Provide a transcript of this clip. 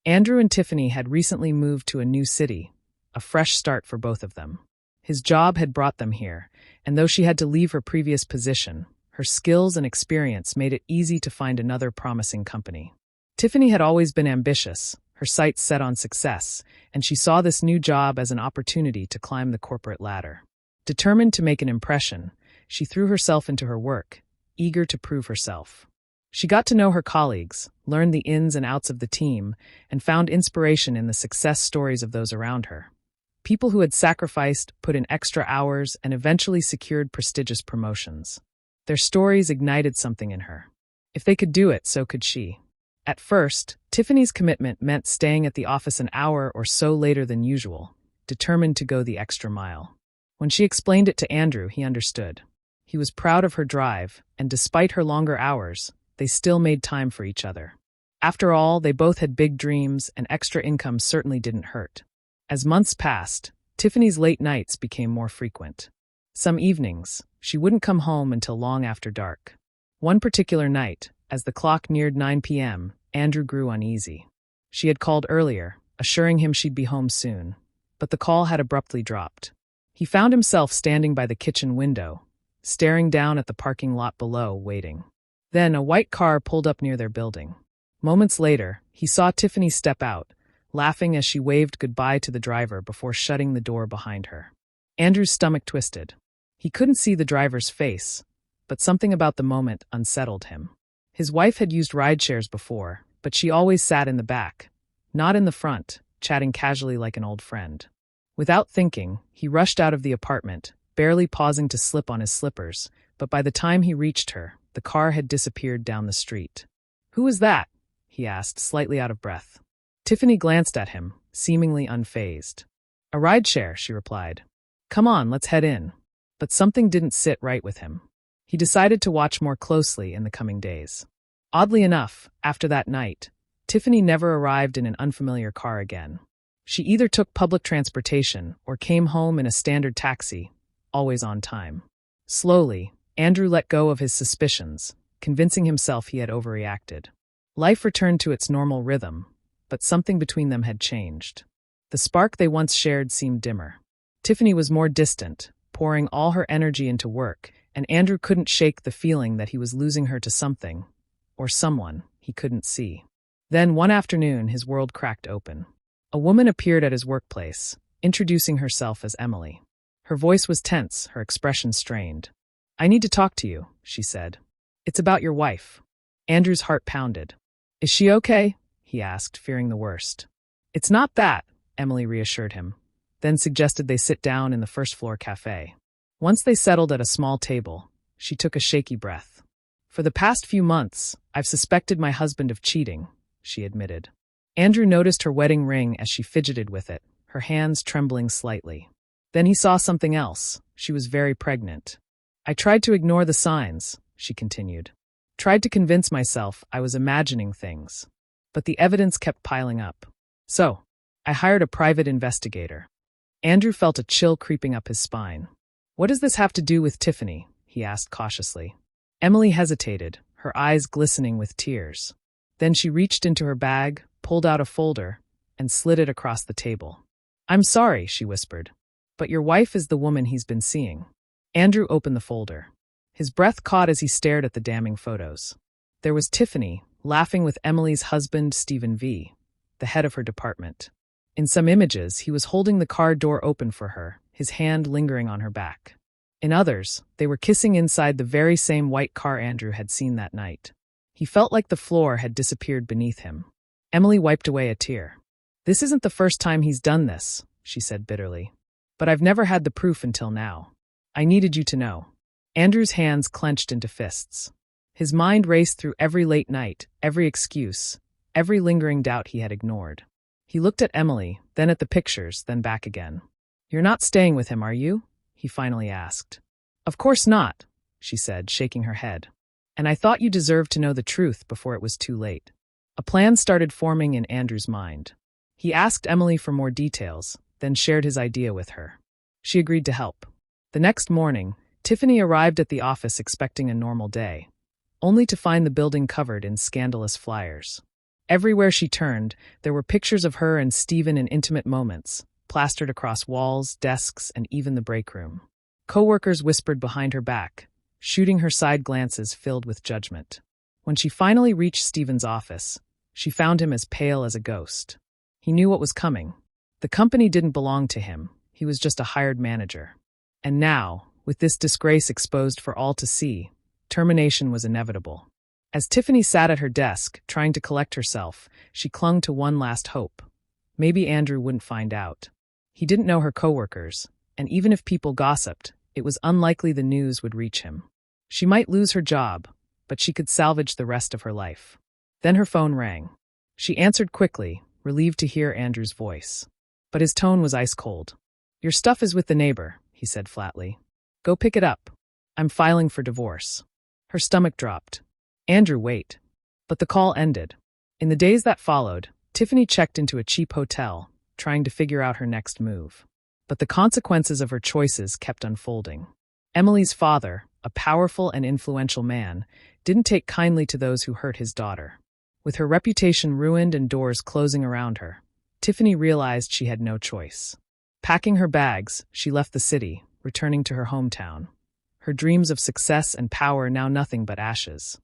Andrew and Tiffany had recently moved to a new city, a fresh start for both of them. His job had brought them here, and though she had to leave her previous position, her skills and experience made it easy to find another promising company. Tiffany had always been ambitious, her sights set on success, and she saw this new job as an opportunity to climb the corporate ladder. Determined to make an impression, she threw herself into her work, eager to prove herself. She got to know her colleagues, learned the ins and outs of the team, and found inspiration in the success stories of those around her. People who had sacrificed, put in extra hours, and eventually secured prestigious promotions. Their stories ignited something in her. If they could do it, so could she. At first, Tiffany's commitment meant staying at the office an hour or so later than usual, determined to go the extra mile. When she explained it to Andrew, he understood. He was proud of her drive, and despite her longer hours, they still made time for each other. After all, they both had big dreams, and extra income certainly didn't hurt. As months passed, Tiffany's late nights became more frequent. Some evenings, she wouldn't come home until long after dark. One particular night, as the clock neared 9 p.m., Andrew grew uneasy. She had called earlier, assuring him she'd be home soon, but the call had abruptly dropped. He found himself standing by the kitchen window, staring down at the parking lot below, waiting. Then a white car pulled up near their building. Moments later, he saw Tiffany step out, laughing as she waved goodbye to the driver before shutting the door behind her. Andrew's stomach twisted. He couldn't see the driver's face, but something about the moment unsettled him. His wife had used rideshares before, but she always sat in the back, not in the front, chatting casually like an old friend. Without thinking, he rushed out of the apartment, barely pausing to slip on his slippers, but by the time he reached her, the car had disappeared down the street. "Who was that?" he asked, slightly out of breath. Tiffany glanced at him, seemingly unfazed. "A rideshare," she replied. "Come on, let's head in." But something didn't sit right with him. He decided to watch more closely in the coming days. Oddly enough, after that night, Tiffany never arrived in an unfamiliar car again. She either took public transportation or came home in a standard taxi, always on time. Slowly, Andrew let go of his suspicions, convincing himself he had overreacted. Life returned to its normal rhythm, but something between them had changed. The spark they once shared seemed dimmer. Tiffany was more distant, pouring all her energy into work, and Andrew couldn't shake the feeling that he was losing her to something, or someone, he couldn't see. Then one afternoon, his world cracked open. A woman appeared at his workplace, introducing herself as Emily. Her voice was tense, her expression strained. "I need to talk to you," she said. "It's about your wife." Andrew's heart pounded. "Is she okay?" he asked, fearing the worst. "It's not that," Emily reassured him, then suggested they sit down in the first-floor cafe. Once they settled at a small table, she took a shaky breath. "For the past few months, I've suspected my husband of cheating," she admitted. Andrew noticed her wedding ring as she fidgeted with it, her hands trembling slightly. Then he saw something else. She was very pregnant. "I tried to ignore the signs," she continued. "Tried to convince myself I was imagining things. But the evidence kept piling up. So, I hired a private investigator." Andrew felt a chill creeping up his spine. "What does this have to do with Tiffany?" he asked cautiously. Emily hesitated, her eyes glistening with tears. Then she reached into her bag, pulled out a folder, and slid it across the table. "I'm sorry," she whispered, "but your wife is the woman he's been seeing." Andrew opened the folder. His breath caught as he stared at the damning photos. There was Tiffany, laughing with Emily's husband, Stephen V., the head of her department. In some images, he was holding the car door open for her, his hand lingering on her back. In others, they were kissing inside the very same white car Andrew had seen that night. He felt like the floor had disappeared beneath him. Emily wiped away a tear. "This isn't the first time he's done this," she said bitterly. "But I've never had the proof until now. I needed you to know." Andrew's hands clenched into fists. His mind raced through every late night, every excuse, every lingering doubt he had ignored. He looked at Emily, then at the pictures, then back again. "You're not staying with him, are you?" he finally asked. "Of course not," she said, shaking her head. "And I thought you deserved to know the truth before it was too late." A plan started forming in Andrew's mind. He asked Emily for more details, then shared his idea with her. She agreed to help. The next morning, Tiffany arrived at the office expecting a normal day, only to find the building covered in scandalous flyers. Everywhere she turned, there were pictures of her and Stephen in intimate moments, plastered across walls, desks, and even the break room. Coworkers whispered behind her back, shooting her side glances filled with judgment. When she finally reached Stephen's office, she found him as pale as a ghost. He knew what was coming. The company didn't belong to him. He was just a hired manager. And now, with this disgrace exposed for all to see, termination was inevitable. As Tiffany sat at her desk, trying to collect herself, she clung to one last hope. Maybe Andrew wouldn't find out. He didn't know her coworkers, and even if people gossiped, it was unlikely the news would reach him. She might lose her job, but she could salvage the rest of her life. Then her phone rang. She answered quickly, relieved to hear Andrew's voice. But his tone was ice cold. "Your stuff is with the neighbor," he said flatly. "Go pick it up. I'm filing for divorce." Her stomach dropped. Andrew, wait. But the call ended. In the days that followed, Tiffany checked into a cheap hotel, trying to figure out her next move. But the consequences of her choices kept unfolding. Emily's father, a powerful and influential man, didn't take kindly to those who hurt his daughter. With her reputation ruined and doors closing around her, Tiffany realized she had no choice. Packing her bags, she left the city, returning to her hometown. Her dreams of success and power now nothing but ashes.